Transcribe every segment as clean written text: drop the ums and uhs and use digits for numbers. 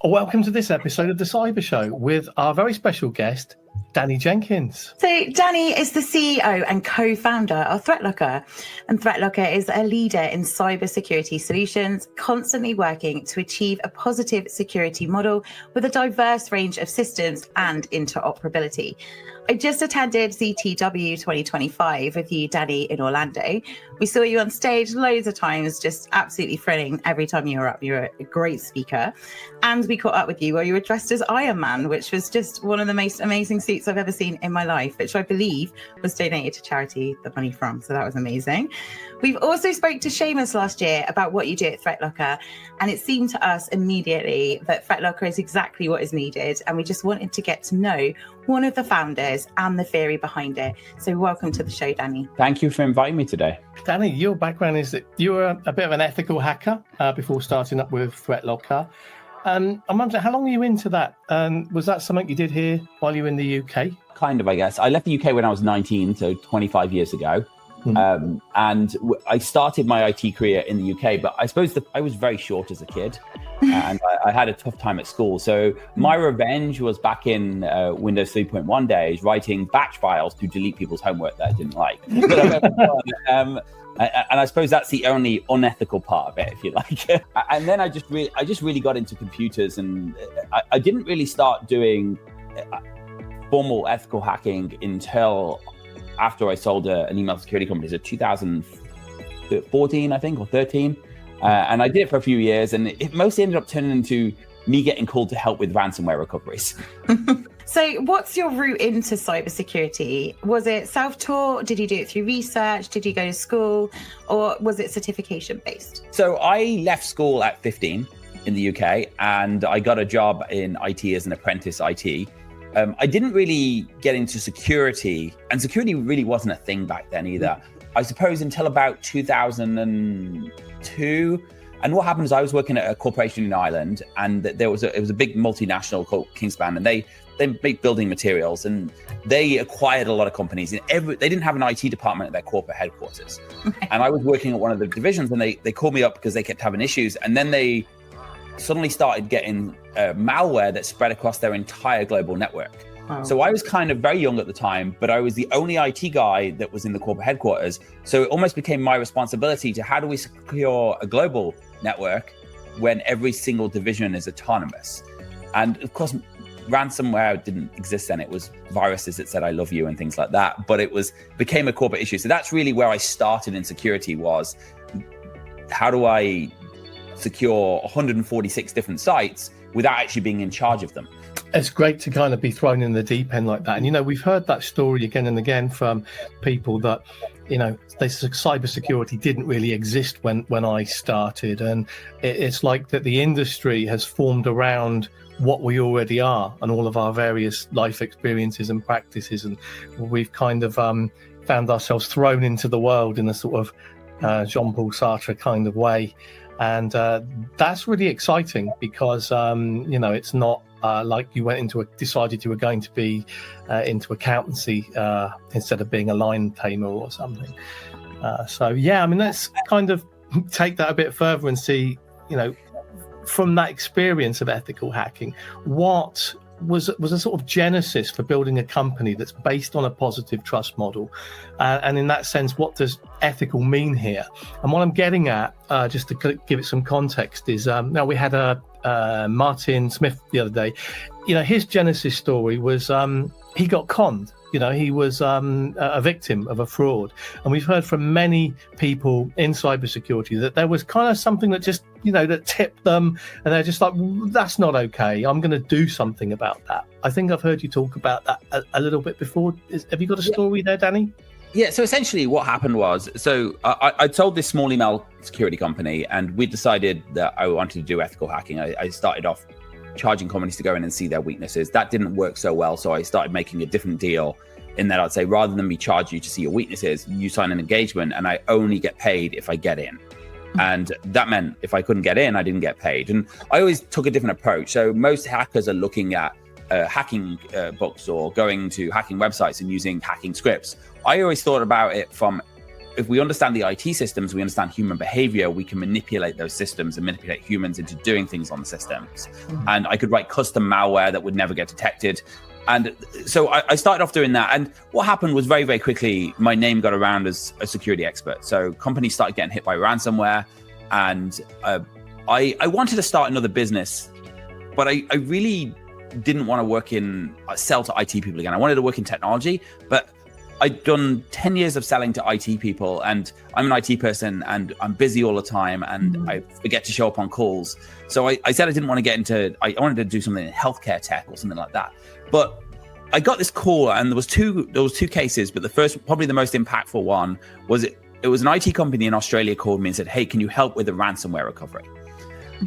Welcome to this episode of The Cyber Show with our very special guest, Danny Jenkins. So Danny is the CEO and co-founder of Threatlocker. And Threatlocker is a leader in cybersecurity solutions, constantly working to achieve a positive security model with a diverse range of systems and interoperability. I just attended CTW 2025 with you, Danny, in Orlando. We saw you on stage loads of times, just absolutely thrilling every time you were up. You were a great speaker. And we caught up with you while you were dressed as Iron Man, which was just one of the most amazing suits I've ever seen in my life, which I believe was donated to charity, the money from. So that was amazing. We've also spoke to Seamus last year about what you do at Threatlocker. And it seemed to us immediately that Threatlocker is exactly what is needed. And we just wanted to get to know one of the founders and the theory behind it. So welcome to the show, Danny. Thank you for inviting me today. Danny, your background is that you were a bit of an ethical hacker before starting up with Threatlocker. I'm wondering, how long were you into that? And was that something you did here while you were in the UK? Kind of, I guess. I left the UK when I was 19, so 25 years ago. And I started my IT career in the UK, but I suppose I was very short as a kid and I had a tough time at school. So my revenge was back in Windows 3.1 days, writing batch files to delete people's homework that I didn't like. And I suppose that's the only unethical part of it, if you like. And then I just really got into computers, and I didn't really start doing formal ethical hacking until after I sold an email security company. So 2014, I think, or 13. And I did it for a few years, and it mostly ended up turning into me getting called to help with ransomware recoveries. So what's your route into cybersecurity? Was it self-taught? Did you do it through research? Did you go to school? Or was it certification-based? So I left school at 15 in the UK, and I got a job in IT as an apprentice IT. I didn't really get into security, and security really wasn't a thing back then either. I suppose until about 2002. And what happened is I was working at a corporation in Ireland, and it was a big multinational called Kingspan, and they make building materials, and they acquired a lot of companies. And they didn't have an IT department at their corporate headquarters. And I was working at one of the divisions, and they called me up because they kept having issues, and then they suddenly started getting malware that spread across their entire global network. Wow. So I was kind of very young at the time, but I was the only IT guy that was in the corporate headquarters. So it almost became my responsibility to how do we secure a global network when every single division is autonomous? And of course, ransomware didn't exist then. It was viruses that said, I love you and things like that. But it became a corporate issue. So that's really where I started in security, was how do I secure 146 different sites without actually being in charge of them? It's great to kind of be thrown in the deep end like that. And, we've heard that story again and again from people that, cybersecurity didn't really exist when I started. And it's like that the industry has formed around what we already are and all of our various life experiences and practices. And we've kind of found ourselves thrown into the world in a sort of Jean-Paul Sartre kind of way. And that's really exciting because, it's not like you decided you were going to be into accountancy instead of being a lion tamer or something. Let's kind of take that a bit further and see, from that experience of ethical hacking, what was a sort of genesis for building a company that's based on a positive trust model. And in that sense, what does ethical mean here? And what I'm getting at, just to give it some context, is now we had Martin Smith the other day. His genesis story was he got conned. He was a victim of a fraud. And we've heard from many people in cybersecurity that there was kind of something that just, that tipped them. And they're just like, well, that's not okay. I'm going to do something about that. I think I've heard you talk about that a little bit before. Have you got a story there, Danny? Yeah, so essentially what happened was, I told this small email security company, and we decided that I wanted to do ethical hacking. I started off charging companies to go in and see their weaknesses. That didn't work so well, so I started making a different deal in that I'd say, rather than me charge you to see your weaknesses, you sign an engagement and I only get paid if I get in. And that meant if I couldn't get in, I didn't get paid. And I always took a different approach. So most hackers are looking at hacking books or going to hacking websites and using hacking scripts. I always thought about it from if we understand the IT systems, we understand human behavior, we can manipulate those systems and manipulate humans into doing things on the systems. And I could write custom malware that would never get detected. And so I started off doing that. And what happened was very, very quickly, my name got around as a security expert. So companies started getting hit by ransomware. And I wanted to start another business, but I really didn't want to sell to IT people again. I wanted to work in technology, but I'd done 10 years of selling to IT people, and I'm an IT person and I'm busy all the time and I forget to show up on calls. So I said I didn't want to get into, I wanted to do something in healthcare tech or something like that. But I got this call, and there was two cases, but the first, probably the most impactful one, was it was an IT company in Australia called me and said, hey, can you help with the ransomware recovery?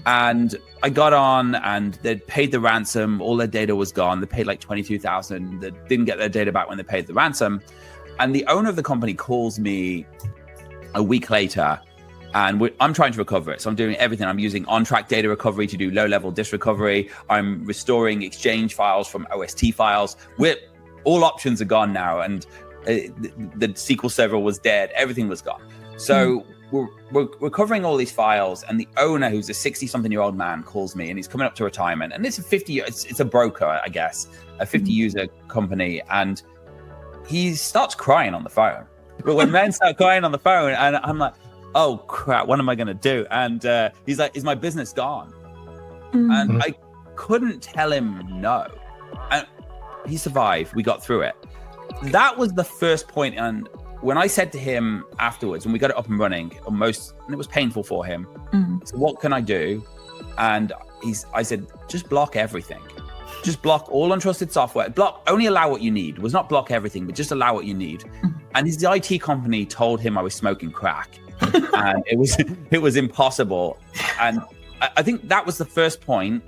And I got on, and they'd paid the ransom. All their data was gone. They paid like $22,000. They didn't get their data back when they paid the ransom. And the owner of the company calls me a week later, and I'm trying to recover it. So I'm doing everything. I'm using on-track data recovery to do low-level disk recovery. I'm restoring Exchange files from OST files. All options are gone now, and the SQL Server was dead. Everything was gone. So we're recovering all these files, and the owner, who's a 60-something-year-old man, calls me, and he's coming up to retirement. And it's it's a broker, I guess, a 50-user company, and he starts crying on the phone. But when men start crying on the phone, and I'm like, oh crap, what am I going to do? And he's like, is my business gone? And I couldn't tell him no. And he survived. We got through it. That was the first point. And when I said to him afterwards, when we got it up and running, and it was painful for him. So what can I do? And I said, just block everything. Just block all untrusted software. Only allow what you need. It was not block everything, but just allow what you need. And his IT company told him I was smoking crack. And it was impossible. And I think that was the first point.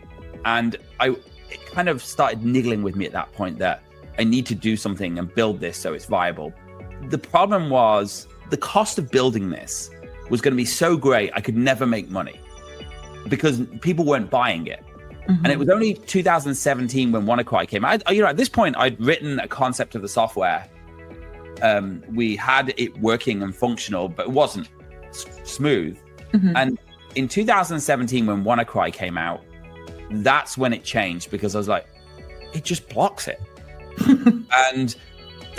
And it kind of started niggling with me at that point that I need to do something and build this so it's viable. The problem was the cost of building this was going to be so great I could never make money because people weren't buying it. And it was only 2017 when WannaCry came out. At this point, I'd written a concept of the software. We had it working and functional, but it wasn't smooth. And in 2017, when WannaCry came out, that's when it changed, because I was like, it just blocks it. And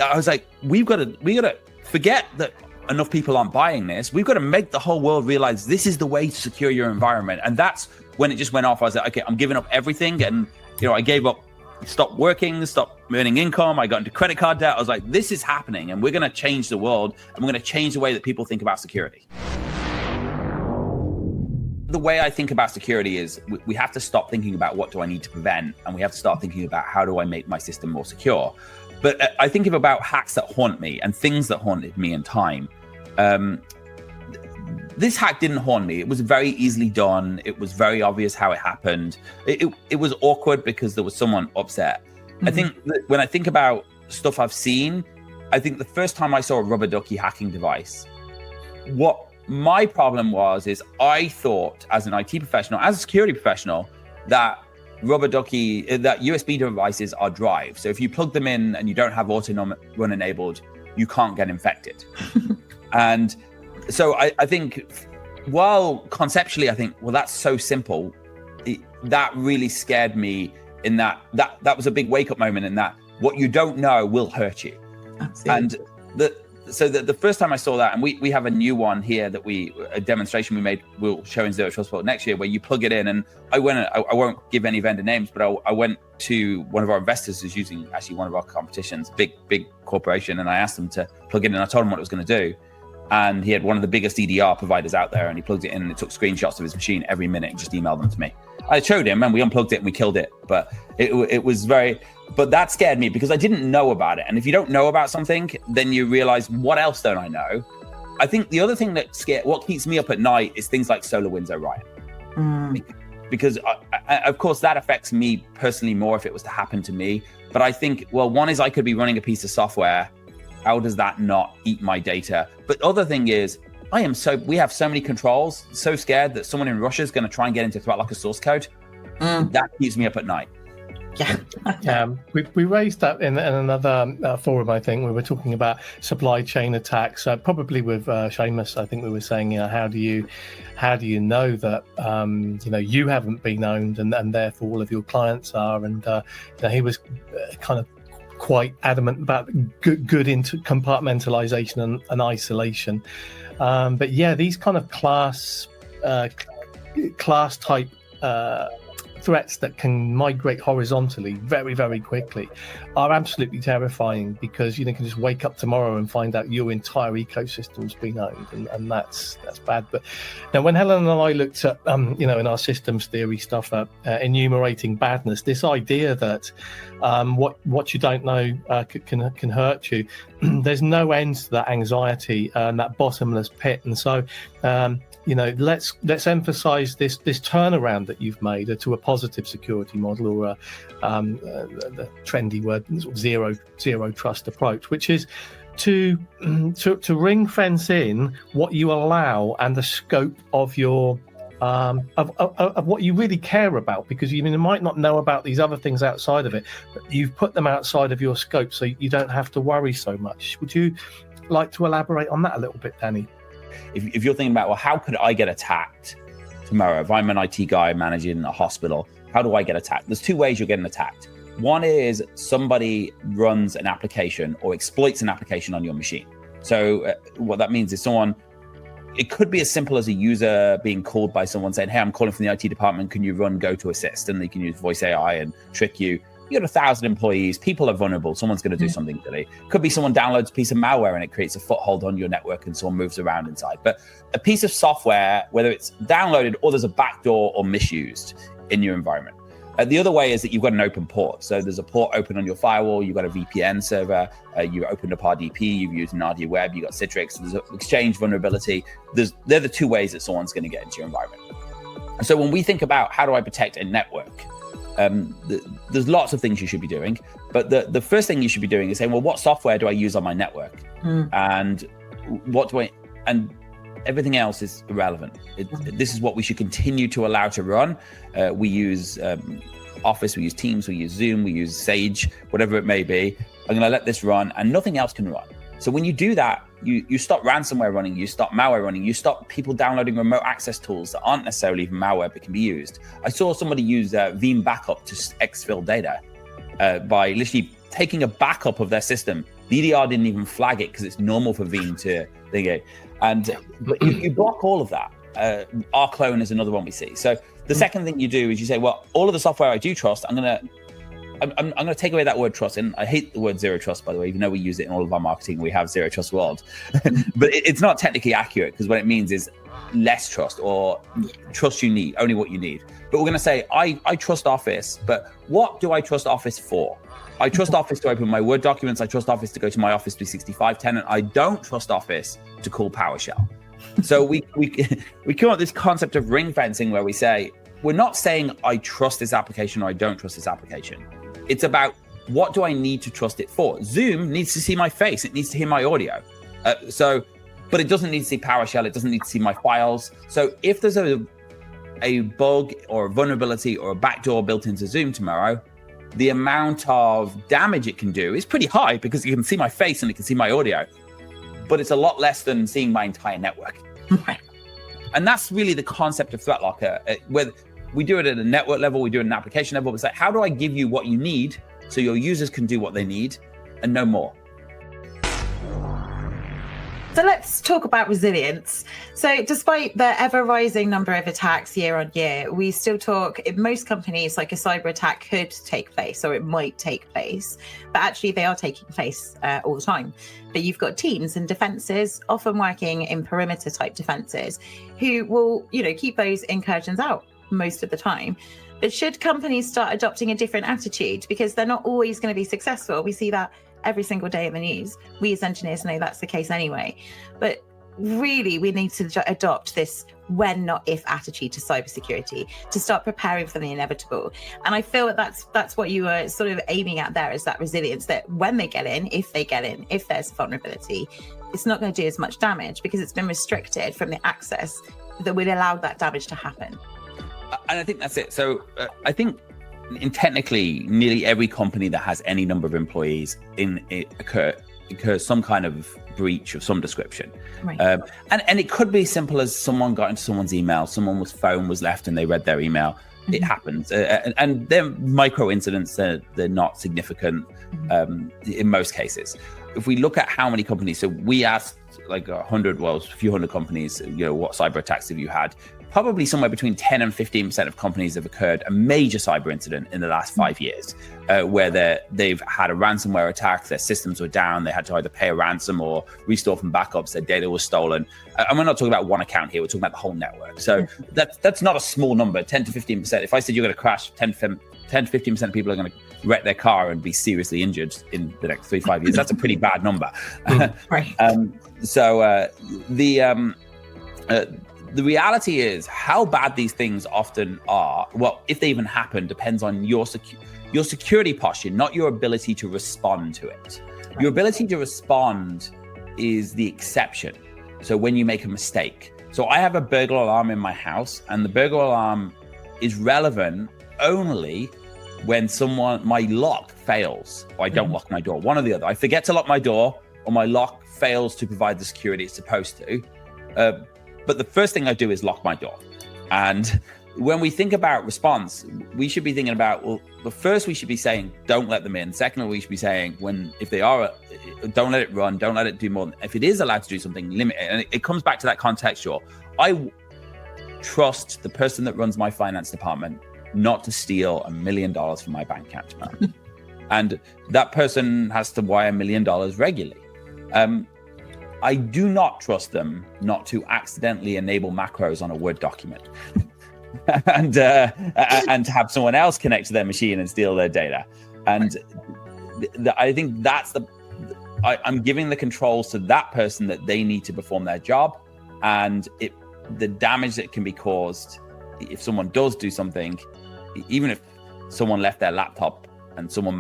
I was like, we got to forget that enough people aren't buying this. We've got to make the whole world realize this is the way to secure your environment. And that's when it just went off. I was like, okay, I'm giving up everything. And, I gave up, stopped working, stopped earning income. I got into credit card debt. I was like, this is happening, and we're going to change the world, and we're going to change the way that people think about security. The way I think about security is we have to stop thinking about what do I need to prevent, and we have to start thinking about how do I make my system more secure. But I think about hacks that haunt me and things that haunted me in time. This hack didn't haunt me. It was very easily done. It was very obvious how it happened. It was awkward because there was someone upset. I think that when I think about stuff I've seen, I think the first time I saw a rubber ducky hacking device, what my problem is I thought as an IT professional, as a security professional, that that USB devices are drives. So if you plug them in and you don't have auto run enabled, you can't get infected. And so I think, while conceptually I think, well, that's so simple, that really scared me in that was a big wake up moment, in that what you don't know will hurt you. Absolutely. And the first time I saw that, and we have a new one here a demonstration we made, we'll show in Zero Trust Vault next year, where you plug it in. And I won't give any vendor names, but I went to one of our investors who's using actually one of our competitions, big corporation, and I asked them to plug it in. I told him what it was going to do. And he had one of the biggest EDR providers out there, and he plugged it in and it took screenshots of his machine every minute and just emailed them to me. I showed him and we unplugged it and we killed it. But it was but that scared me because I didn't know about it. And if you don't know about something, then you realize, what else don't I know? I think the other thing what keeps me up at night is things like SolarWinds Orion. Because of course that affects me personally more if it was to happen to me. But I think, well, one is I could be running a piece of software. How does that not eat my data? But other thing is, we have so many controls, so scared that someone in Russia is going to try and get into Threatlocker source code. That keeps me up at night. We raised that in another forum. I think we were talking about supply chain attacks, probably with Seamus. I think we were saying, how do you know that you haven't been owned and therefore all of your clients are? And he was kind of quite adamant about good into compartmentalization and isolation. But these kind of class type threats that can migrate horizontally very, very quickly are absolutely terrifying, because you can just wake up tomorrow and find out your entire ecosystem's been owned, and that's bad. But now, when Helen and I looked at in our systems theory stuff, enumerating badness, this idea that what you don't know can hurt you, there's no end to that anxiety and that bottomless pit. And so let's emphasize this turnaround that you've made to a positive security model, or the trendy word, zero trust approach, which is to ring fence in what you allow and the scope of your of what you really care about, because you might not know about these other things outside of it, but you've put them outside of your scope, so you don't have to worry so much. Would you like to elaborate on that a little bit, Danny? If you're thinking about, well, how could I get attacked tomorrow? If I'm an IT guy managing a hospital, how do I get attacked? There's two ways you're getting attacked. One is somebody runs an application or exploits an application on your machine. So what that means is it could be as simple as a user being called by someone saying, hey, I'm calling from the IT department, can you run Go to Assist? And they can use voice AI and trick you. You got 1,000 employees, people are vulnerable, someone's going to do something silly. Could be someone downloads a piece of malware and it creates a foothold on your network and someone moves around inside. But a piece of software, whether it's downloaded or there's a backdoor or misused in your environment. The other way is that you've got an open port. So there's a port open on your firewall, you've got a VPN server, you opened up RDP, you've used Nadia Web, you've got Citrix, there's an Exchange vulnerability. They're the two ways that someone's going to get into your environment. So when we think about how do I protect a network, there's lots of things you should be doing, but the first thing you should be doing is saying, well, what software do I use on my network? And and everything else is irrelevant. This is what we should continue to allow to run. We use Office, we use Teams, we use Zoom, we use Sage, whatever it may be. I'm going to let this run and nothing else can run. So when you do that, you stop ransomware running, you stop malware running, you stop people downloading remote access tools that aren't necessarily even malware but can be used. I saw somebody use Veeam backup to exfil data by literally taking a backup of their system. The EDR didn't even flag it because it's normal for Veeam to think it. And but you block all of that. Our clone is another one we see. So the second thing you do is you say, well, all of the software I do trust, I'm going to take away that word trust. And I hate the word zero trust, by the way, even though we use it in all of our marketing, we have zero trust world. But it's not technically accurate, because what it means is less trust, or trust you need, only what you need. But we're going to say, I trust Office, but what do I trust Office for? I trust Office to open my Word documents. I trust Office to go to my Office 365 tenant. I don't trust Office to call PowerShell. So we come up with this concept of ring fencing, where we say, we're not saying I trust this application or I don't trust this application. It's about, what do I need to trust it for? Zoom needs to see my face. It needs to hear my audio. But it doesn't need to see PowerShell. It doesn't need to see my files. So if there's a bug or a vulnerability or a backdoor built into Zoom tomorrow, the amount of damage it can do is pretty high, because you can see my face and it can see my audio. But it's a lot less than seeing my entire network. And that's really the concept of Threatlocker. Where we do it at a network level, we do it at an application level. It's like, how do I give you what you need so your users can do what they need and no more? So let's talk about resilience. So despite the ever-rising number of attacks year on year, we still talk, in most companies, like a cyber attack could take place, or it might take place, but actually they are taking place all the time. But you've got teams and defenses, often working in perimeter type defenses, who will, keep those incursions out most of the time. But should companies start adopting a different attitude, because they're not always going to be successful? We see that every single day in the news. We as engineers know that's the case anyway. But really, we need to adopt this when not if attitude to cybersecurity, to start preparing for the inevitable. And I feel that's what you were sort of aiming at there, is that resilience, that when they get in, if there's a vulnerability, it's not going to do as much damage because it's been restricted from the access that would allow that damage to happen. And I think that's it. So I think technically, nearly every company that has any number of employees occurs some kind of breach of some description. Right. And it could be simple as someone got into someone's email, someone's phone was left and they read their email. Mm-hmm. It happens. And they're micro incidents, they're not significant in most cases. If we look at how many companies, so we asked like a few hundred companies, what cyber attacks have you had? Probably somewhere between 10 and 15% of companies have occurred a major cyber incident in the last 5 years, where they've had a ransomware attack, their systems were down, they had to either pay a ransom or restore from backups, their data was stolen. And we're not talking about one account here, we're talking about the whole network. So that's not a small number, 10 to 15%. If I said you're going to crash, 10 to 15% of people are going to wreck their car and be seriously injured in the next 3-5 years. That's a pretty bad number. Right. The reality is how bad these things often are. Well, if they even happen, depends on your security posture, not your ability to respond to it. Right. Your ability to respond is the exception. So when you make a mistake. So I have a burglar alarm in my house, and the burglar alarm is relevant only when my lock fails or I don't lock my door. One or the other. I forget to lock my door or my lock fails to provide the security it's supposed to. But the first thing I do is lock my door. And when we think about response, we should be thinking about, but first we should be saying, don't let them in. Secondly, we should be saying, if they are, don't let it run, don't let it do more than, if it is allowed to do something, limit it. And it comes back to that contextual. I trust the person that runs my finance department not to steal $1 million from my bank account tomorrow. And that person has to wire $1 million regularly. I do not trust them not to accidentally enable macros on a Word document and to have someone else connect to their machine and steal their data. And I think I'm giving the controls to that person that they need to perform their job, and the damage that can be caused if someone does do something, even if someone left their laptop and someone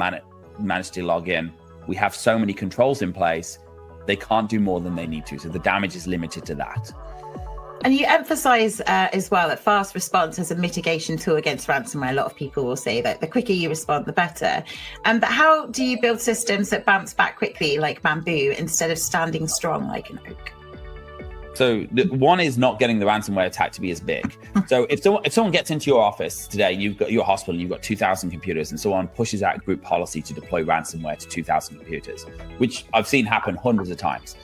managed to log in, we have so many controls in place. They can't do more than they need to. So the damage is limited to that. And you emphasize as well that fast response as a mitigation tool against ransomware. A lot of people will say that the quicker you respond, the better. But how do you build systems that bounce back quickly like bamboo instead of standing strong like an oak? So one is not getting the ransomware attack to be as big. So if someone gets into your office today, you've got your hospital, you've got 2,000 computers, and someone pushes out a group policy to deploy ransomware to 2,000 computers, which I've seen happen hundreds of times.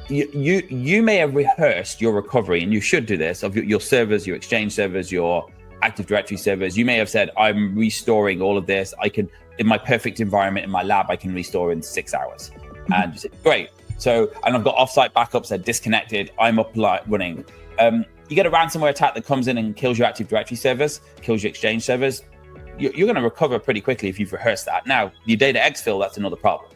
You may have rehearsed your recovery, and you should do this, of your servers, your Exchange servers, your Active Directory servers. You may have said, I'm restoring all of this. I can, in my perfect environment, in my lab, I can restore in 6 hours. And you say, great. So, and I've got offsite backups, they're disconnected, I'm up running. You get a ransomware attack that comes in and kills your Active Directory servers, kills your Exchange servers. You're going to recover pretty quickly if you've rehearsed that. Now, your data exfil, that's another problem.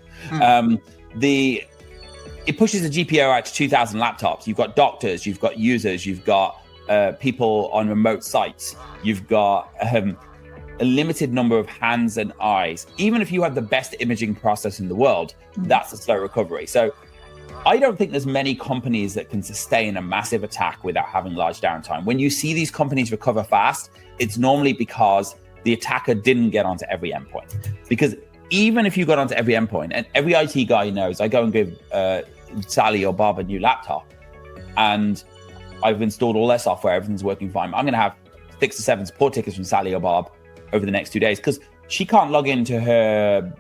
It pushes the GPO out to 2,000 laptops. You've got doctors, you've got users, you've got people on remote sites, you've got a limited number of hands and eyes. Even if you have the best imaging process in the world, that's a slow recovery. So I don't think there's many companies that can sustain a massive attack without having large downtime. When you see these companies recover fast, it's normally because the attacker didn't get onto every endpoint. Because even if you got onto every endpoint, and every IT guy knows, I go and give Sally or Bob a new laptop, and I've installed all their software, everything's working fine. I'm going to have 6 or 7 support tickets from Sally or Bob over the next 2 days because she can't log into her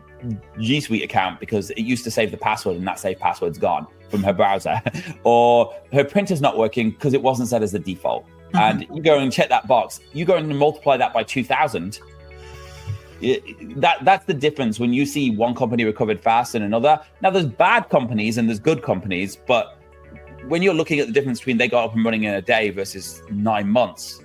G Suite account because it used to save the password and that saved password's gone from her browser, or her printer's not working because it wasn't set as the default. And you go and check that box, you go and multiply that by 2,000. That's the difference when you see one company recovered fast and another. Now there's bad companies and there's good companies, but when you're looking at the difference between they got up and running in a day versus 9 months,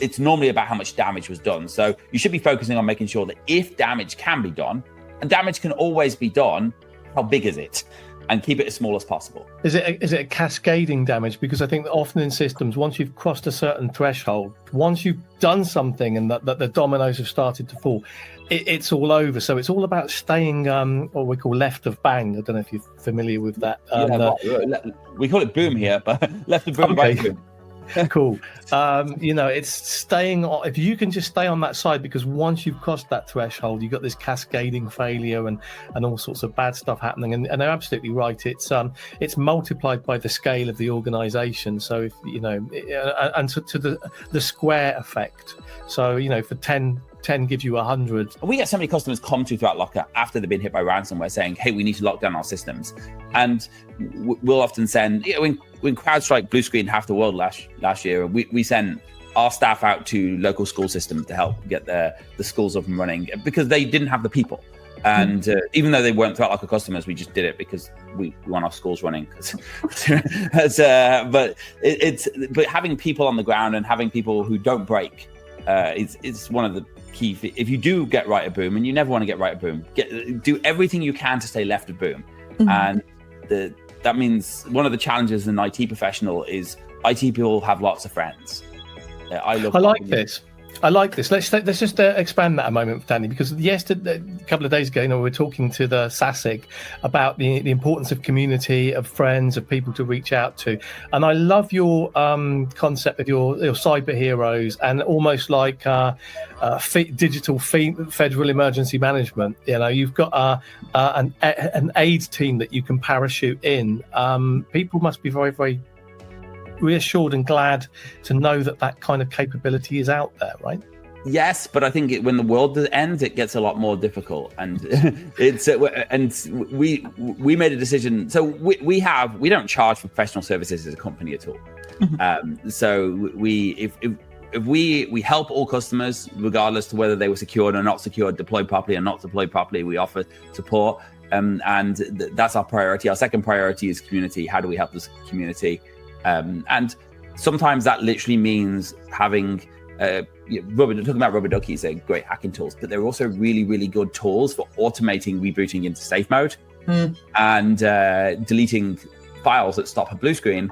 it's normally about how much damage was done. So you should be focusing on making sure that if damage can be done, and damage can always be done, how big is it? And keep it as small as possible. Is it a cascading damage? Because I think that often in systems, once you've crossed a certain threshold, once you've done something and that the dominoes have started to fall, it's all over. So it's all about staying what we call left of bang. I don't know if you're familiar with that. We call it boom here, but left of boom, right boom. Cool. It's staying on. If you can just stay on that side, because once you've crossed that threshold, you've got this cascading failure and all sorts of bad stuff happening. And they're absolutely right. It's multiplied by the scale of the organization. So if and to the square effect. So for 10 gives you 100. We get so many customers come to Threatlocker after they've been hit by ransomware saying, hey, we need to lock down our systems. And we'll often send, when CrowdStrike blue screened half the world last year, we sent our staff out to local school systems to help get the schools up and running because they didn't have the people. And even though they weren't Threatlocker customers, we just did it because we want our schools running. But having people on the ground and having people who don't break is one of the key. If you do get right at boom, and you never want to get right at boom, do everything you can to stay left of boom. And that means one of the challenges in an IT professional is IT people have lots of friends. I like this. Let's just expand that a moment, Danny, because yesterday, a couple of days ago, we were talking to the SASIG about the importance of community, of friends, of people to reach out to. And I love your concept of your cyber heroes and almost like digital federal emergency management. You've got an aid team that you can parachute in. People must be very, very reassured and glad to know that kind of capability is out there, right? Yes, but I think when the world ends, it gets a lot more difficult, and we made a decision. So we don't charge for professional services as a company at all. So if we help all customers, regardless to whether they were secured or not secured, deployed properly or not deployed properly, we offer support, and that's our priority. Our second priority is community. How do we help this community? And sometimes that literally means having talking about rubber duckies, they're great hacking tools, but they're also really, really good tools for automating rebooting into safe mode and deleting files that stop a blue screen.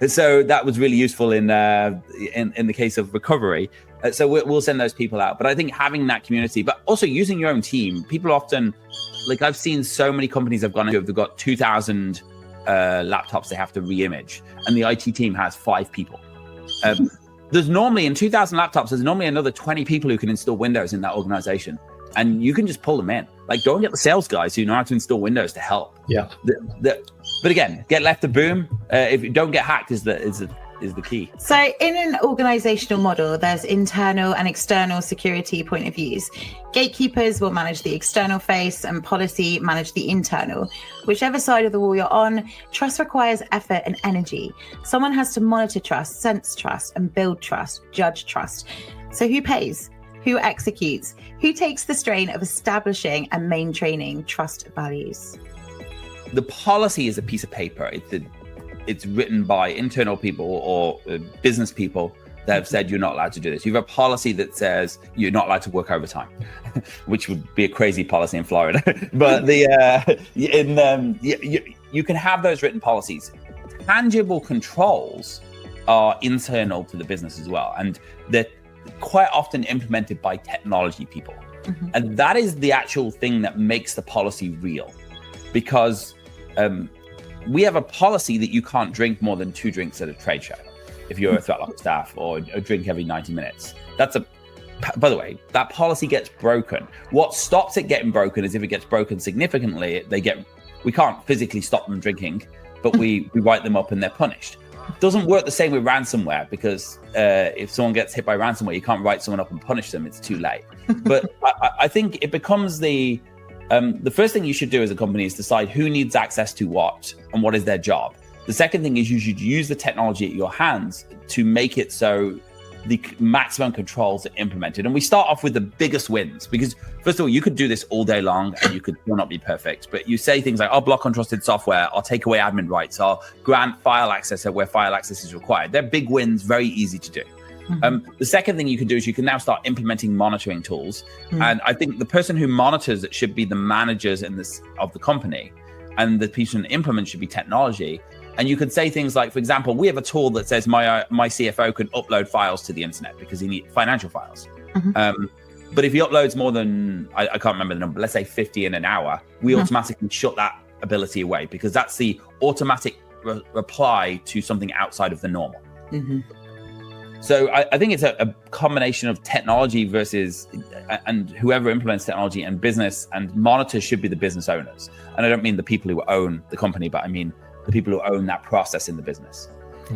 So that was really useful in the case of recovery. So we'll send those people out. But I think having that community, but also using your own team, people often, like I've seen so many companies have gone into, they've got 2,000 laptops they have to re-image, and the IT team has 5 people. There's normally, in 2,000 laptops, there's normally another 20 people who can install Windows in that organization, and you can just pull them in. Like, go and get the sales guys who know how to install Windows to help. Yeah. But again, get left of boom. If you don't get hacked is the key. So in an organizational model, there's internal and external security point of views. Gatekeepers will manage the external face and policy manage the internal. Whichever side of the wall you're on, trust requires effort and energy. Someone has to monitor trust, sense trust, and build trust, judge trust. So who pays? Who executes? Who takes the strain of establishing and maintaining trust values? The policy is a piece of paper. It's written by internal people or business people that have said you're not allowed to do this. You have a policy that says you're not allowed to work overtime, which would be a crazy policy in Florida. But you can have those written policies. Tangible controls are internal to the business as well, and they're quite often implemented by technology people. And that is the actual thing that makes the policy real, because we have a policy that you can't drink more than 2 drinks at a trade show if you're a Threatlocker staff, or a drink every 90 minutes. By the way, that policy gets broken. What stops it getting broken is if it gets broken significantly, we can't physically stop them drinking, but we write them up and they're punished. It doesn't work the same with ransomware, because if someone gets hit by ransomware, you can't write someone up and punish them. It's too late. But I think it becomes the first thing you should do as a company is decide who needs access to what and what is their job. The second thing is you should use the technology at your hands to make it so the maximum controls are implemented. And we start off with the biggest wins, because first of all, you could do this all day long and you could still not be perfect. But you say things like, I'll block untrusted software, I'll take away admin rights, I'll grant file access where file access is required. They're big wins, very easy to do. The second thing you can do is you can now start implementing monitoring tools. And I think the person who monitors it should be the managers of the company, and the person who implements should be technology. And you could say things like, for example, we have a tool that says my CFO can upload files to the internet because he needs financial files. But if he uploads more than, I can't remember the number, let's say 50 in an hour, we automatically shut that ability away, because that's the automatic reply to something outside of the normal. Mm-hmm. So I think it's a combination of technology versus, and whoever implements technology, and business, and monitors should be the business owners. And I don't mean the people who own the company, but I mean the people who own that process in the business.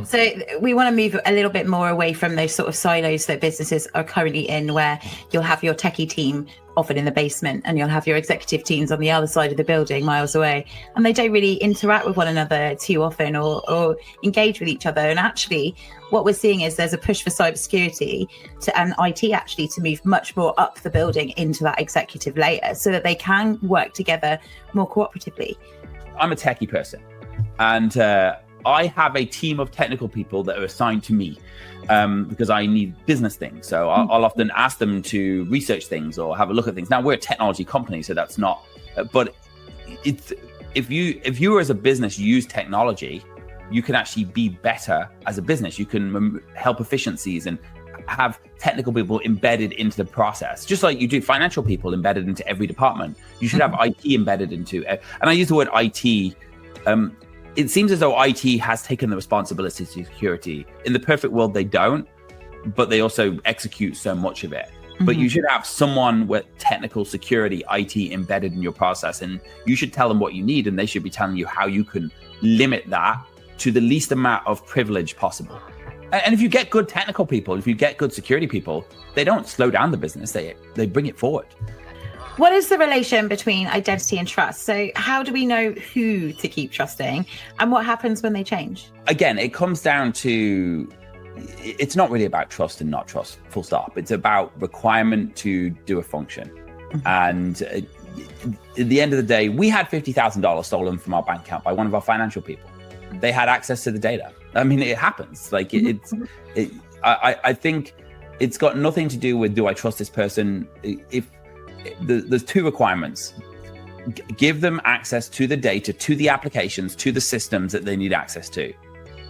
So we want to move a little bit more away from those sort of silos that businesses are currently in, where you'll have your techie team often in the basement and you'll have your executive teams on the other side of the building miles away, and they don't really interact with one another too often or engage with each other. And actually what we're seeing is there's a push for cybersecurity and IT actually to move much more up the building into that executive layer so that they can work together more cooperatively. I'm a techie person, and I have a team of technical people that are assigned to me because I need business things. So I'll often ask them to research things or have a look at things. Now, we're a technology company, so that's not, but it's, if you as a business use technology, you can actually be better as a business. You can help efficiencies and have technical people embedded into the process, just like you do financial people embedded into every department. You should have IT embedded into, and I use the word IT. It seems as though IT has taken the responsibility to security. In the perfect world, they don't, but they also execute so much of it. Mm-hmm. But you should have someone with technical security, IT embedded in your process, and you should tell them what you need, and they should be telling you how you can limit that to the least amount of privilege possible. And if you get good technical people, if you get good security people, they don't slow down the business, they bring it forward. What is the relation between identity and trust? So how do we know who to keep trusting, and what happens when they change? Again, it comes down to, it's not really about trust and not trust, full stop. It's about requirement to do a function. Mm-hmm. And at the end of the day, we had $50,000 stolen from our bank account by one of our financial people. They had access to the data. I mean, it happens. Like I think it's got nothing to do with, do I trust this person? If there's two requirements: give them access to the data, to the applications, to the systems that they need access to.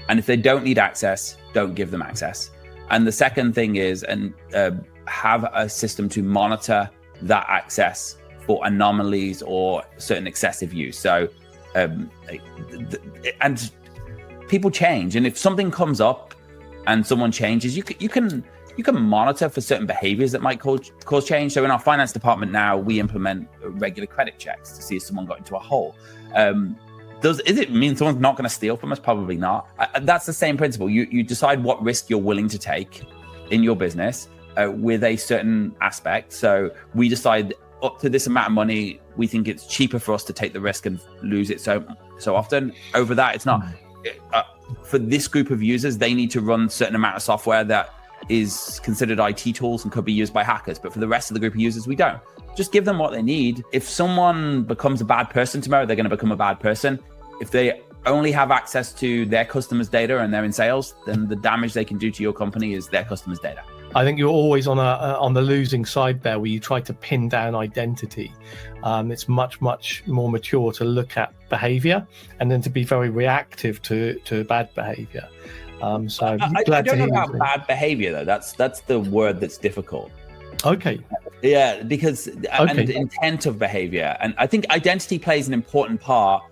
And if they don't need access, don't give them access. And the second thing is, have a system to monitor that access for anomalies or certain excessive use. So, and people change, and if something comes up and someone changes, you can monitor for certain behaviors that might cause change. So in our finance department now, we implement regular credit checks to see if someone got into a hole. Does it mean someone's not going to steal from us? Probably not. That's the same principle. You decide what risk you're willing to take in your business with a certain aspect. So we decide up to this amount of money, we think it's cheaper for us to take the risk and lose it so often. Over that, it's not. For this group of users, they need to run certain amount of software that is considered IT tools and could be used by hackers. But for the rest of the group of users, we don't. Just give them what they need. If someone becomes a bad person tomorrow, they're going to become a bad person. If they only have access to their customers' data and they're in sales, then the damage they can do to your company is their customers' data. I think you're always on the losing side there, where you try to pin down identity. It's much more mature to look at behavior and then to be very reactive to bad behavior. So I don't know about bad behavior though. That's the word that's difficult. Okay. Yeah, because and the intent of behavior, and I think identity plays an important part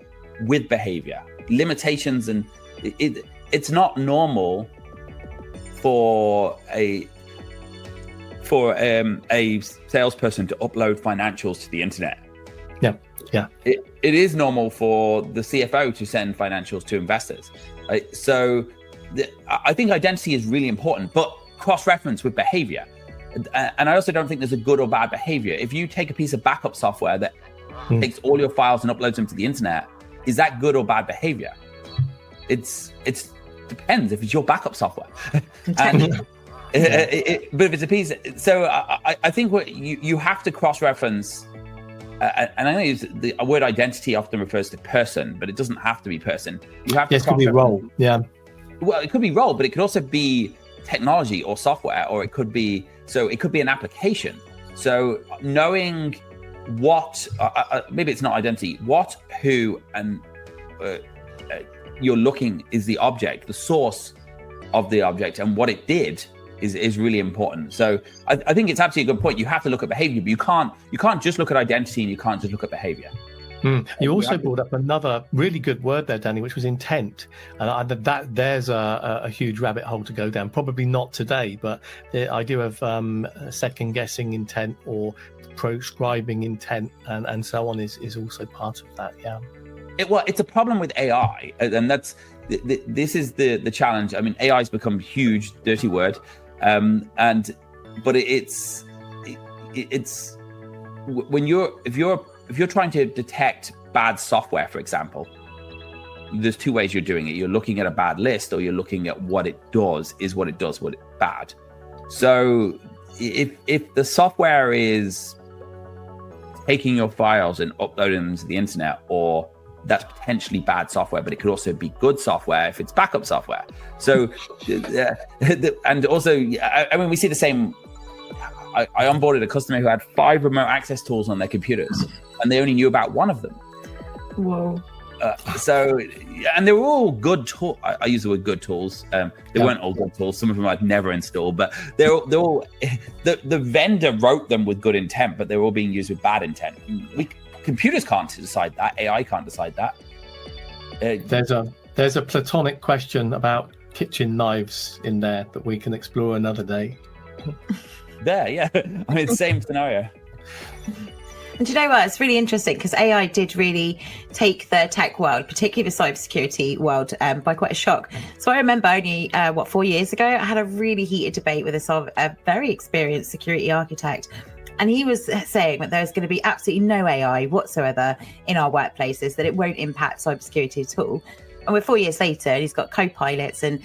with behavior. Limitations, and it's not normal for a salesperson to upload financials to the internet. Yeah. It is normal for the CFO to send financials to investors. So I think identity is really important, but cross-reference with behavior. And I also don't think there's a good or bad behavior. If you take a piece of backup software that takes all your files and uploads them to the internet, is that good or bad behavior? It's depends if it's your backup software. But if it's a piece, so I think what you have to cross-reference. And I know the word identity often refers to person, but it doesn't have to be person. You have to. Yes, it could be role. Yeah. Well, it could be role, but it could also be technology or software, or it could be an application. So knowing what, maybe it's not identity, what, who, and you're looking is the object, the source of the object, and what it did is really important. So I think it's absolutely a good point. You have to look at behavior, but you can't just look at identity and you can't just look at behavior. You also brought up another really good word there, Danny, which was intent. And there's a huge rabbit hole to go down. Probably not today, but the idea of second guessing intent or proscribing intent and so on is also part of that. Yeah. It's a problem with AI, and this is the challenge. I mean, AI has become a huge, dirty word, but it's when if you're trying to detect bad software, for example, there's two ways you're doing it. You're looking at a bad list, or you're looking at what it does. Is what it does what it's bad? So if the software is taking your files and uploading them to the internet, or that's potentially bad software, but it could also be good software if it's backup software. So, and also, I mean, we see the same. I onboarded a customer who had 5 remote access tools on their computers, and they only knew about one of them. Whoa. And they were all good tools. I use the word good tools. They weren't all good tools. Some of them I'd never install, but they're all the vendor wrote them with good intent, but they're all being used with bad intent. Computers can't decide that. AI can't decide that. There's a platonic question about kitchen knives in there that we can explore another day. Yeah. I mean, same scenario. And do you know what? It's really interesting because AI did really take the tech world, particularly the cybersecurity world, by quite a shock. So I remember only, 4 years ago, I had a really heated debate with a very experienced security architect. And he was saying that there's going to be absolutely no AI whatsoever in our workplaces, that it won't impact cybersecurity at all. And we're 4 years later, and he's got co-pilots and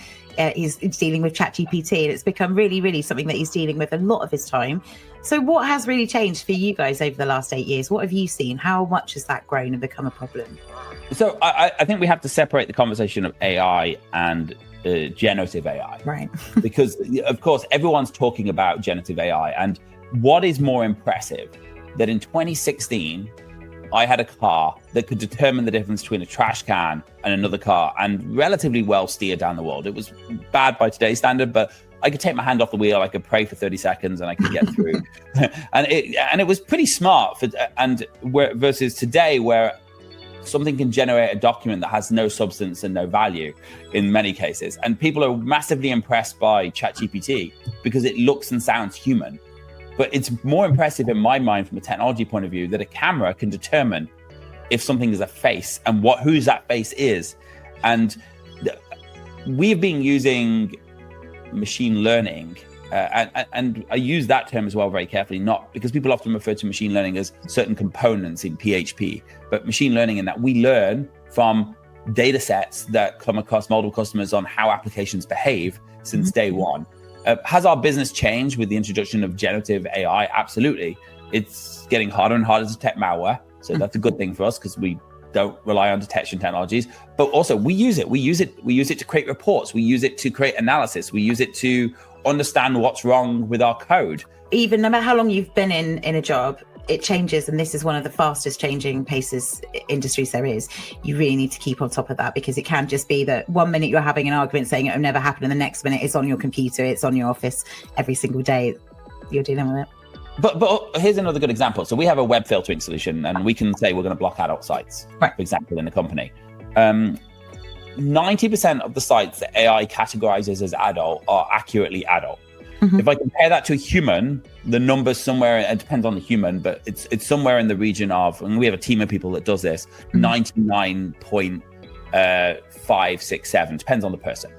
he's dealing with ChatGPT, and it's become really, really something that he's dealing with a lot of his time. So what has really changed for you guys over the last 8 years? What have you seen? How much has that grown and become a problem? So I think we have to separate the conversation of AI and generative AI. Right. Because, of course, everyone's talking about generative AI. And what is more impressive, that in 2016, I had a car that could determine the difference between a trash can and another car and relatively well steer down the world. It was bad by today's standard, but I could take my hand off the wheel, I could pray for 30 seconds and I could get through. and it was pretty smart versus today, where something can generate a document that has no substance and no value in many cases. And people are massively impressed by ChatGPT because it looks and sounds human. But it's more impressive in my mind from a technology point of view that a camera can determine if something is a face and whose that face is. And we've been using machine learning, and I use that term as well very carefully, not because people often refer to machine learning as certain components in PHP, but machine learning in that we learn from data sets that come across multiple customers on how applications behave since day one. Has our business changed with the introduction of generative AI? Absolutely. It's getting harder and harder to detect malware. So that's a good thing for us because we don't rely on detection technologies. But also we use it. We use it to create reports. We use it to create analysis. We use it to understand what's wrong with our code. Even no matter how long you've been in a job, it changes, and this is one of the fastest changing industries there is. You really need to keep on top of that, because it can just be that 1 minute you're having an argument saying it will never happen, and the next minute it's on your computer, it's on your office every single day. You're dealing with it. But here's another good example. So we have a web filtering solution, and we can say we're going to block adult sites, right, for example, in a company. 90% of the sites that AI categorizes as adult are accurately adult. Mm-hmm. If I compare that to a human, the number's somewhere, it depends on the human, but it's somewhere in the region of, and we have a team of people that does this, 99.567, depends on the person.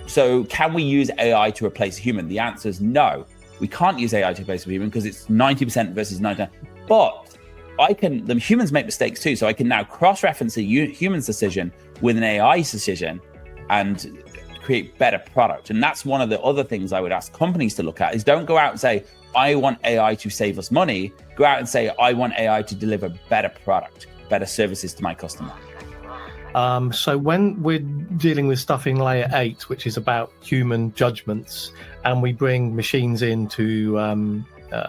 So can we use AI to replace a human? The answer is no. We can't use AI to replace a human because it's 90% versus 99%. But the humans make mistakes too, so I can now cross-reference a human's decision with an AI's decision and create better product. And that's one of the other things I would ask companies to look at, is don't go out and say, I want AI to save us money. Go out and say, I want AI to deliver better product, better services to my customer. So when we're dealing with stuff in layer 8, which is about human judgments, and we bring machines into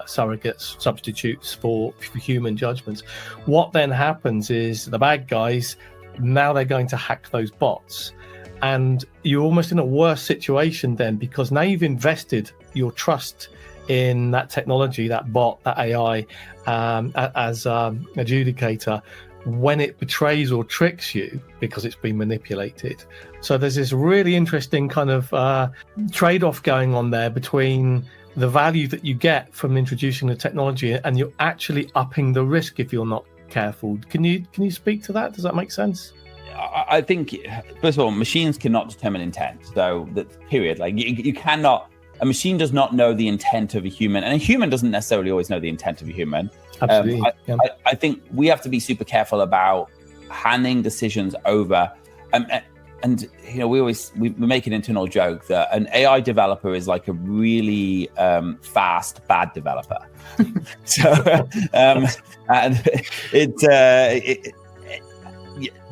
surrogates, substitutes for human judgments, what then happens is the bad guys, now they're going to hack those bots. And you're almost in a worse situation then, because now you've invested your trust in that technology, that bot, that AI, as adjudicator, when it betrays or tricks you because it's been manipulated. So there's this really interesting kind of trade-off going on there between the value that you get from introducing the technology and you're actually upping the risk if you're not careful. Can you speak to that? Does that make sense? I think, first of all, machines cannot determine intent. So that's period. Like you cannot, a machine does not know the intent of a human, and a human doesn't necessarily always know the intent of a human. Absolutely. I think we have to be super careful about handing decisions over. And you know, we make an internal joke that an AI developer is like a really fast bad developer. So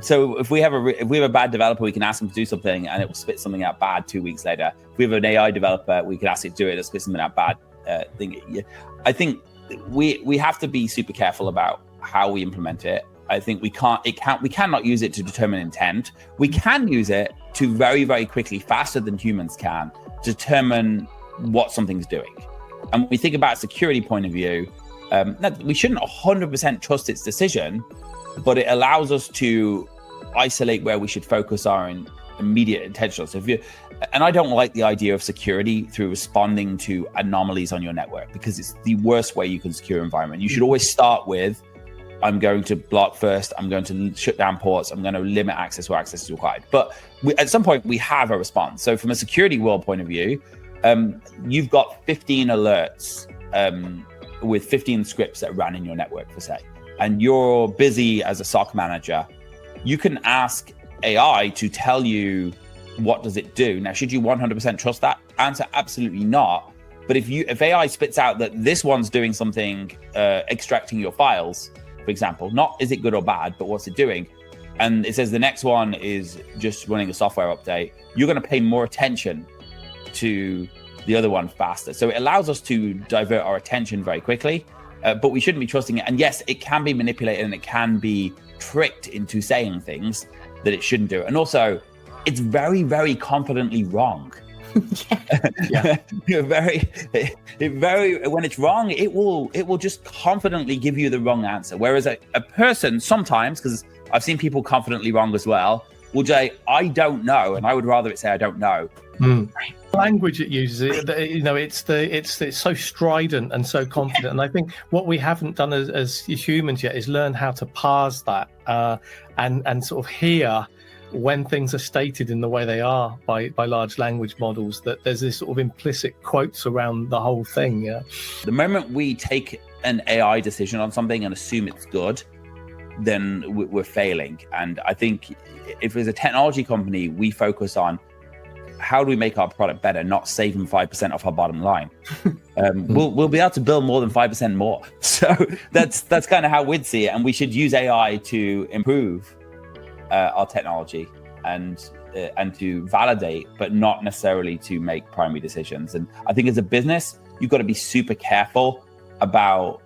so if we have a bad developer, we can ask them to do something and it will spit something out bad 2 weeks later. If we have an AI developer, we can ask it to do it, it'll spit something out bad thing. I think we have to be super careful about how we implement it. I think we cannot use it to determine intent. We can use it to very, very quickly, faster than humans can, determine what something's doing. And when we think about a security point of view, we shouldn't 100% trust its decision, but it allows us to isolate where we should focus our immediate attention. So and I don't like the idea of security through responding to anomalies on your network, because it's the worst way you can secure an environment. You should always start with, I'm going to block first, I'm going to shut down ports, I'm going to limit access where access is required. But at some point, we have a response. So from a security world point of view, you've got 15 alerts with 15 scripts that run in your network, per se. And you're busy as a SOC manager. You can ask AI to tell you what does it do. Now, should you 100% trust that? Answer, absolutely not. But if AI spits out that this one's doing something, extracting your files, for example, not is it good or bad, but what's it doing? And it says the next one is just running a software update, you're going to pay more attention to the other one faster. So it allows us to divert our attention very quickly, but we shouldn't be trusting it. And yes, it can be manipulated and it can be tricked into saying things that it shouldn't do. And also, it's very, very confidently wrong. Yeah. When it's wrong, it will just confidently give you the wrong answer. Whereas a person sometimes, because I've seen people confidently wrong as well, will say, I don't know, and I would rather it say I don't know. Language it uses, it's so strident and so confident. And I think what we haven't done as humans yet is learn how to parse that and sort of hear when things are stated in the way they are by large language models, that there's this sort of implicit quotes around the whole thing. Yeah. The moment we take an AI decision on something and assume it's good, then we're failing. And I think if as a technology company, we focus on how do we make our product better, not saving 5% off our bottom line, we'll be able to build more than 5% more. So that's kind of how we'd see it. And we should use AI to improve our technology and to validate, but not necessarily to make primary decisions. And I think as a business, you've got to be super careful about,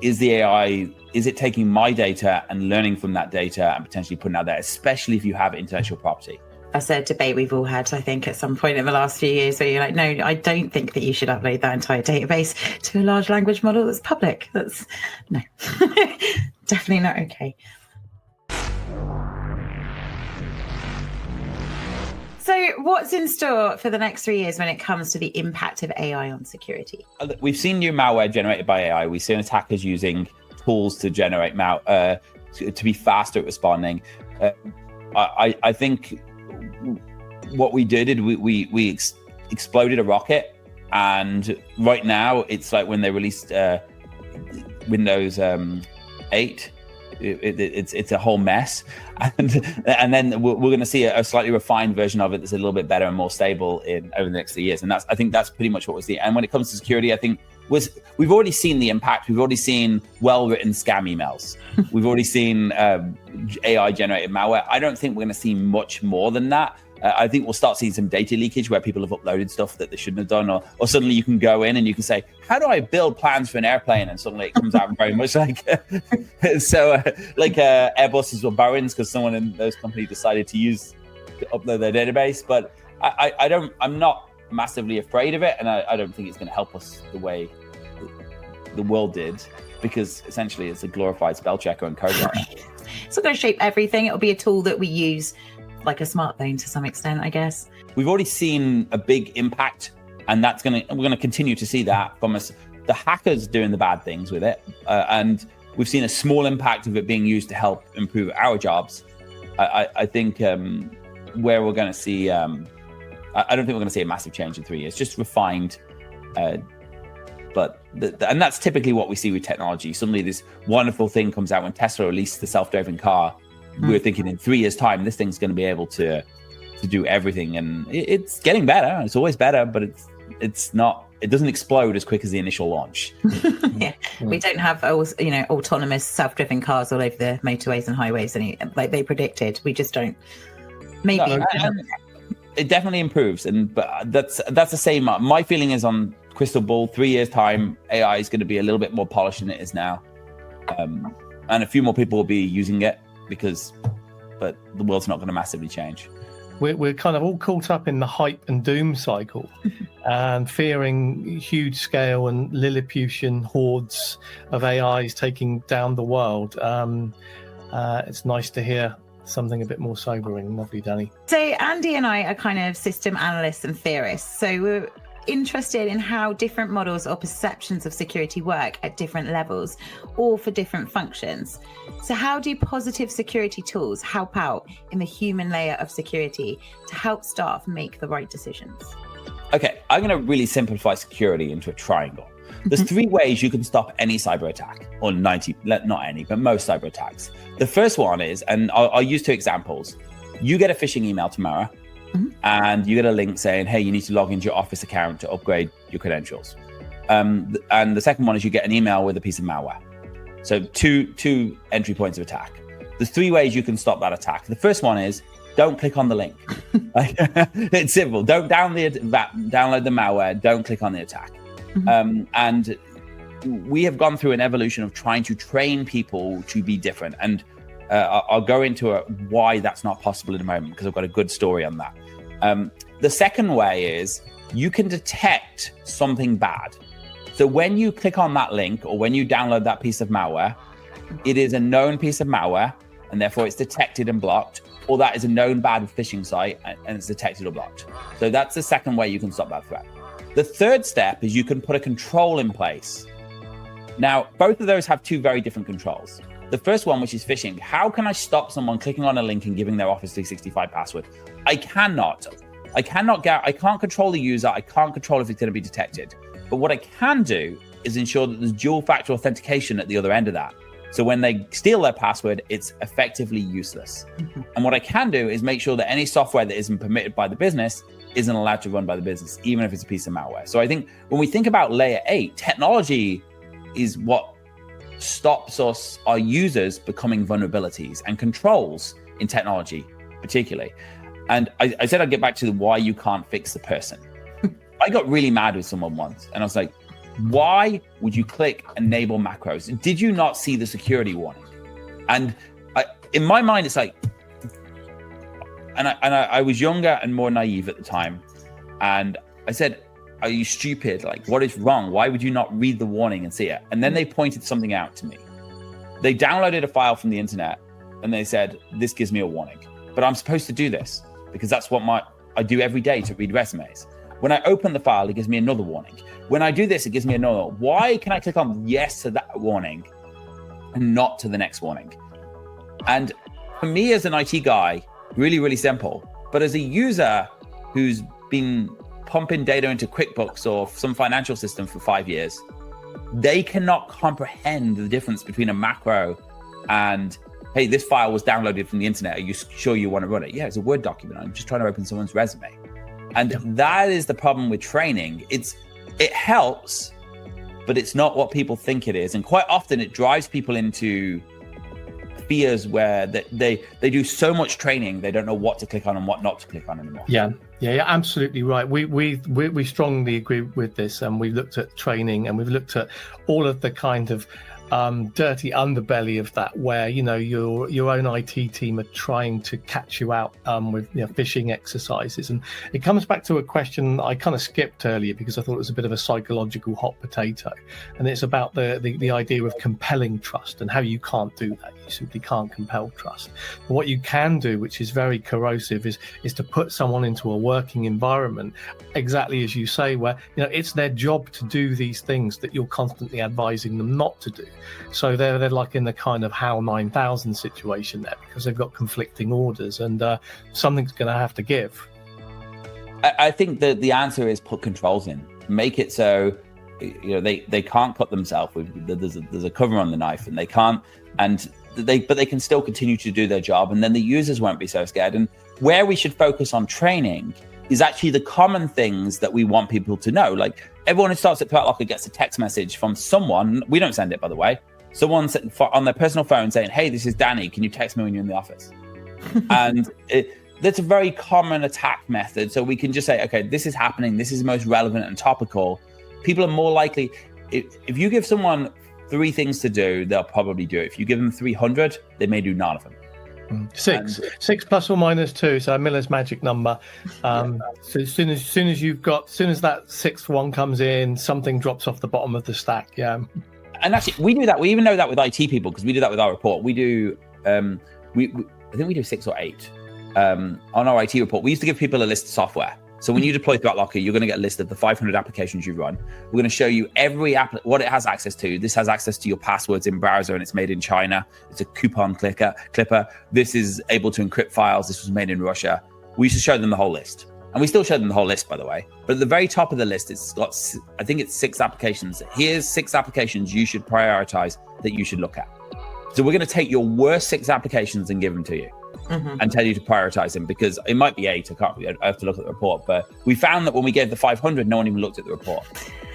is the AI, is it taking my data and learning from that data and potentially putting it out there, especially if you have intellectual property. That's a debate we've all had, I think, at some point in the last few years, where you're like, no, I don't think that you should upload that entire database to a large language model that's public. That's no, definitely not okay. So what's in store for the next 3 years when it comes to the impact of AI on security? We've seen new malware generated by AI. We've seen attackers using tools to generate malware to be faster at responding. I think what we did, we exploded a rocket, and right now it's like when they released Windows 8. It's a whole mess, and then we're going to see a slightly refined version of it that's a little bit better and more stable over the next 3 years. And I think that's pretty much what we're seeing. And when it comes to security, I think we've already seen the impact. We've already seen well-written scam emails. We've already seen AI-generated malware. I don't think we're going to see much more than that. I think we'll start seeing some data leakage where people have uploaded stuff that they shouldn't have done, or suddenly you can go in and you can say, how do I build plans for an airplane? And suddenly it comes out very much like Airbus's or Boeing's, because someone in those companies decided to upload their database. But I'm not massively afraid of it, and I don't think it's going to help us the way the world did, because essentially it's a glorified spell checker and code writer. It's not going to shape everything. It'll be a tool that we use like a smartphone to some extent, I guess. We've already seen a big impact, and we're going to continue to see that from us. The hackers doing the bad things with it, and we've seen a small impact of it being used to help improve our jobs. I think where we're going to see, I don't think we're going to see a massive change in 3 years, just refined. And that's typically what we see with technology. Suddenly this wonderful thing comes out. When Tesla released the self-driving car, we were thinking in 3 years' time, this thing's going to be able to do everything. And it's getting better. It's always better, but it's not. It doesn't explode as quick as the initial launch. Yeah, we don't have autonomous self-driven cars all over the motorways and highways, like they predicted. We just don't. Maybe it definitely improves, but that's the same. My feeling is on crystal ball. 3 years time, AI is going to be a little bit more polished than it is now, and a few more people will be using it but the world's not going to massively change. We're kind of all caught up in the hype and doom cycle and fearing huge scale and Lilliputian hordes of AIs taking down the world. It's nice to hear something a bit more sobering. Lovely, Danny. So Andy and I are kind of system analysts and theorists. So we're interested in how different models or perceptions of security work at different levels or for different functions. So how do positive security tools help out in the human layer of security to help staff make the right decisions? Okay, I'm going to really simplify security into a triangle. There's 3 ways you can stop any cyber attack, or 90, not any, but most cyber attacks. The first one is, and I'll use 2 examples. You get a phishing email tomorrow, and you get a link saying, hey, you need to log into your Office account to upgrade your credentials. And the second one is you get an email with a piece of malware. So two entry points of attack. There's 3 ways you can stop that attack. The first one is don't click on the link. It's simple. Don't download the malware. Don't click on the attack. And we have gone through an evolution of trying to train people to be different. And I'll go into why that's not possible in a moment, because I've got a good story on that. The second way is you can detect something bad. So when you click on that link or when you download that piece of malware, it is a known piece of malware and therefore it's detected and blocked, or that is a known bad phishing site and it's detected or blocked. So that's the second way you can stop that threat. The third step is you can put a control in place. Now, both of those have 2 very different controls. The first one, which is phishing. How can I stop someone clicking on a link and giving their Office 365 password? I can't control the user. I can't control if it's going to be detected. But what I can do is ensure that there's dual factor authentication at the other end of that. So when they steal their password, it's effectively useless. And what I can do is make sure that any software that isn't permitted by the business isn't allowed to run by the business, even if it's a piece of malware. So I think when we think about layer 8, technology is what stops our users becoming vulnerabilities and controls in technology, particularly. And I said I'd get back to why you can't fix the person. I got really mad with someone once, and I was like, why would you click enable macros? Did you not see the security warning? And in my mind, it's like, and I was younger and more naive at the time. And I said, are you stupid? Like, what is wrong? Why would you not read the warning and see it? And then they pointed something out to me. They downloaded a file from the internet and they said, this gives me a warning, but I'm supposed to do this because that's what I do every day to read resumes. When I open the file, it gives me another warning. When I do this, it gives me another. Why can I click on yes to that warning and not to the next warning? And for me as an IT guy, really, really simple. But as a user who's been pumping data into QuickBooks or some financial system for 5 years, they cannot comprehend the difference between a macro and, hey, this file was downloaded from the internet. Are you sure you want to run it? Yeah, it's a Word document. I'm just trying to open someone's resume. And that is the problem with training. It helps, but it's not what people think it is. And quite often it drives people into fears where they do so much training, they don't know what to click on and what not to click on anymore. Yeah, absolutely right. We strongly agree with this, and we've looked at training and we've looked at all of the kind of dirty underbelly of that, where your own IT team are trying to catch you out with phishing exercises. And it comes back to a question I kind of skipped earlier because I thought it was a bit of a psychological hot potato, and it's about the idea of compelling trust and how you can't do that. You simply can't compel trust. But what you can do, which is very corrosive, is to put someone into a working environment, exactly as you say, where it's their job to do these things that you're constantly advising them not to do. So they're like in the kind of HAL 9000 situation there, because they've got conflicting orders, and something's going to have to give. I think that the answer is put controls in, make it so they can't cut themselves. There's a cover on the knife, and they can't, but they can still continue to do their job, and then the users won't be so scared. And where we should focus on training is actually the common things that we want people to know. Like, everyone who starts at Threatlocker gets a text message from someone. We don't send it, by the way. Someone on their personal phone saying, "Hey, this is Danny. Can you text me when you're in the office?" And that's a very common attack method. So we can just say, okay, this is happening. This is most relevant and topical. People are more likely, if you give someone 3 things to do, they'll probably do it. If you give them 300, they may do none of them. 6 plus or minus 2, so Miller's magic number. So as soon as that 6th one comes in, something drops off the bottom of the stack. And actually, we do that. We even know that with IT people, because we do that with our report. We do I think we do 6 or 8 on our IT report. We used to give people a list of software. So when you deploy Threatlocker, you're going to get a list of the 500 applications you run. We're going to show you every app, what it has access to. This has access to your passwords in browser, and it's made in China. It's a coupon clipper. This is able to encrypt files. This was made in Russia. We used to show them the whole list. And we still show them the whole list, by the way. But at the very top of the list, it's got, I think it's 6 applications. Here's 6 applications you should prioritize that you should look at. So we're going to take your worst 6 applications and give them to you. And tell you to prioritize them, because it might be 8. I have to look at the report, but we found that when we gave the 500, no one even looked at the report.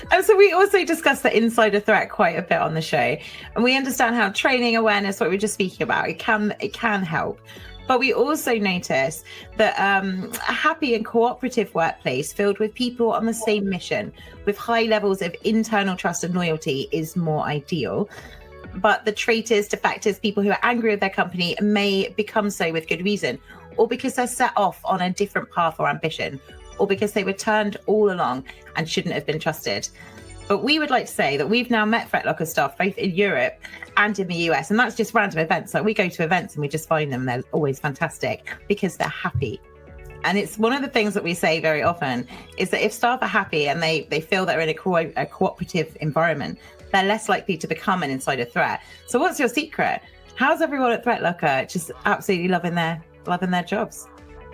And so we also discussed the insider threat quite a bit on the show, and we understand how training awareness, what we were just speaking about, it can help. But we also notice that a happy and cooperative workplace filled with people on the same mission with high levels of internal trust and loyalty is more ideal. But the traitors, defectors, people who are angry with their company may become so with good reason, or because they're set off on a different path or ambition, or because they were turned all along and shouldn't have been trusted. But we would like to say that we've now met Threatlocker staff both in Europe and in the US, and that's just random events. Like, we go to events and we just find them, they're always fantastic because they're happy. And it's one of the things that we say very often is that if staff are happy and they feel they're in a cooperative environment, they're less likely to become an insider threat. So what's your secret? How's everyone at Threatlocker just absolutely loving their jobs?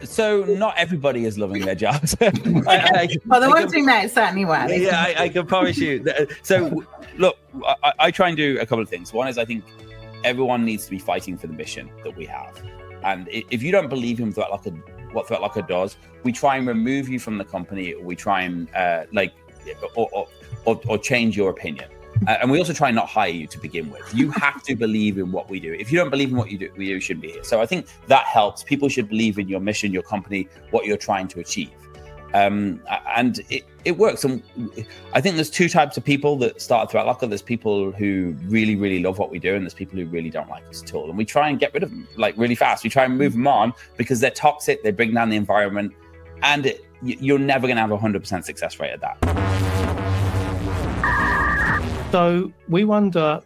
So not everybody is loving their jobs. Well, the ones we met certainly were. Yeah, I can promise you. So look, I try and do a couple of things. One is, I think everyone needs to be fighting for the mission that we have. And if you don't believe in what Threatlocker does, we try and remove you from the company. We try and or change your opinion. And we also try and not hire you to begin with. You have to believe in what we do. If you don't believe in what you shouldn't be here. So I think that helps. People should believe in your mission, your company, what you're trying to achieve. And it works. And I think there's 2 types of people that start at Threatlocker. There's people who really, really love what we do, and there's people who really don't like us at all. And we try and get rid of them really fast. We try and move them on because they're toxic. They bring down the environment, and you're never going to have a 100% success rate at that. So we wonder,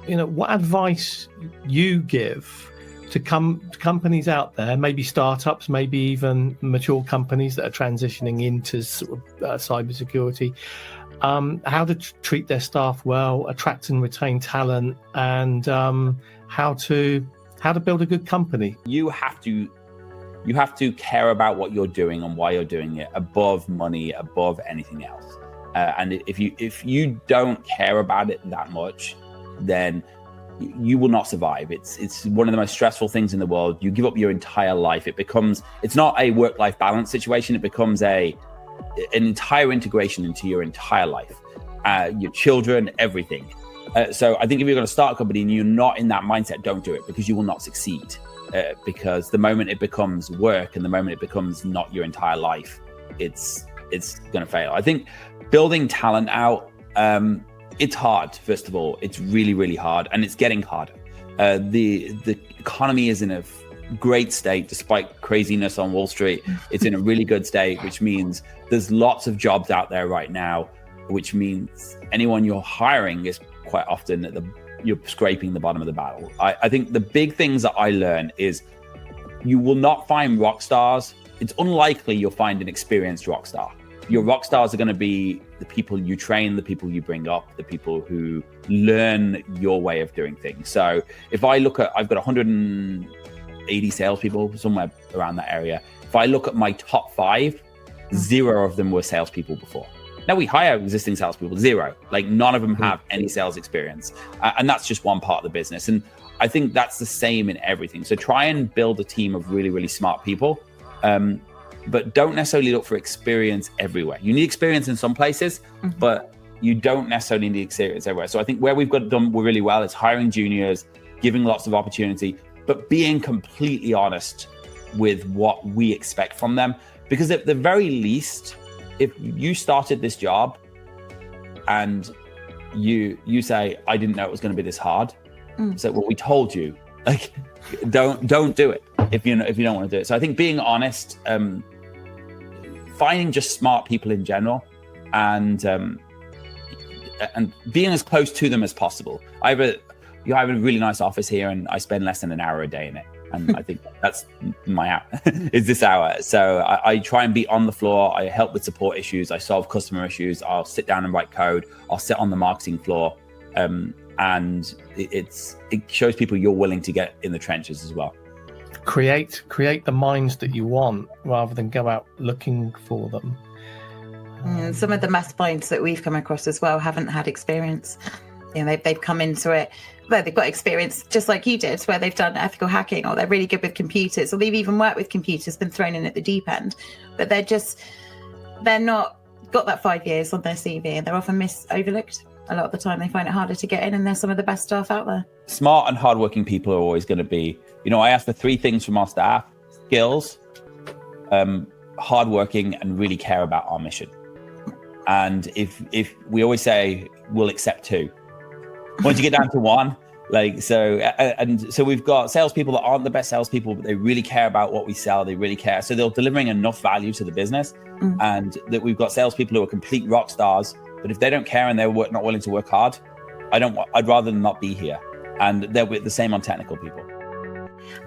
what advice you give to companies out there, maybe startups, maybe even mature companies that are transitioning into sort of cybersecurity, how to treat their staff well, attract and retain talent, and how to build a good company. You have to care about what you're doing and why you're doing it above money, above anything else. And if you don't care about it that much, then you will not survive. It's one of the most stressful things in the world. You give up your entire life. It's not a work-life balance situation. It becomes an entire integration into your entire life, your children, everything. So I think if you're going to start a company and you're not in that mindset, don't do it, because you will not succeed. Because the moment it becomes work and the moment it becomes not your entire life, it's going to fail. I think building talent out, it's hard. First of all, it's really, really hard, and it's getting harder. The economy is in a great state despite craziness on Wall Street. It's in a really good state, which means there's lots of jobs out there right now, which means anyone you're hiring is quite often you're scraping the bottom of the barrel. I think the big things that I learned is you will not find rock stars. It's unlikely you'll find an experienced rock star. Your rock stars are going to be the people you train, the people you bring up, the people who learn your way of doing things. So if I look at, I've got 180 salespeople, somewhere around that area. If I look at my top 5, 0 of them were salespeople before. Now we hire existing salespeople, 0. Like none of them have any sales experience. And that's just one part of the business. And I think that's the same in everything. So try and build a team of really, really smart people. But don't necessarily look for experience everywhere. You need experience in some places, but you don't necessarily need experience everywhere. So I think where we've got done really well is hiring juniors, giving lots of opportunity, but being completely honest with what we expect from them. Because at the very least, if you started this job and you say, I didn't know it was going to be this hard. So, well, we told you, like, don't do it if you don't want to do it. So I think being honest, finding just smart people in general, and being as close to them as possible. I have a really nice office here, and I spend less than an hour a day in it. And I think that's my hour, is this hour. So I try and be on the floor. I help with support issues. I solve customer issues. I'll sit down and write code. I'll sit on the marketing floor. And it shows people you're willing to get in the trenches as well. Create the minds that you want rather than go out looking for them. Some of the masterminds that we've come across as well haven't had experience. You know, they've come into it, well, they've got experience just like you did, where they've done ethical hacking, or they're really good with computers, or they've even worked with computers, been thrown in at the deep end, but they're not got that 5 years on their CV, and they're often overlooked. A lot of the time they find it harder to get in, and they're some of the best staff out there. Smart and hardworking people are always going to be, I ask for 3 things from our staff: skills, hardworking, and really care about our mission. And if we always say we'll accept 2, once you get down to 1, so we've got salespeople that aren't the best salespeople, but they really care about what we sell. They really care. So they're delivering enough value to the business, and that we've got salespeople who are complete rock stars. But if they don't care and they're not willing to work hard, I'd rather them not be here. And they're the same on technical people.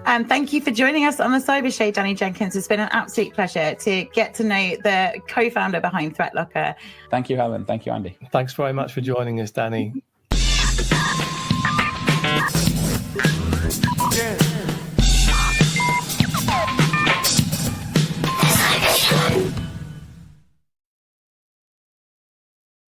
And thank you for joining us on the Cyber Show, Danny Jenkins. It's been an absolute pleasure to get to know the co-founder behind Threatlocker. Thank you, Helen. Thank you, Andy. Thanks very much for joining us, Danny.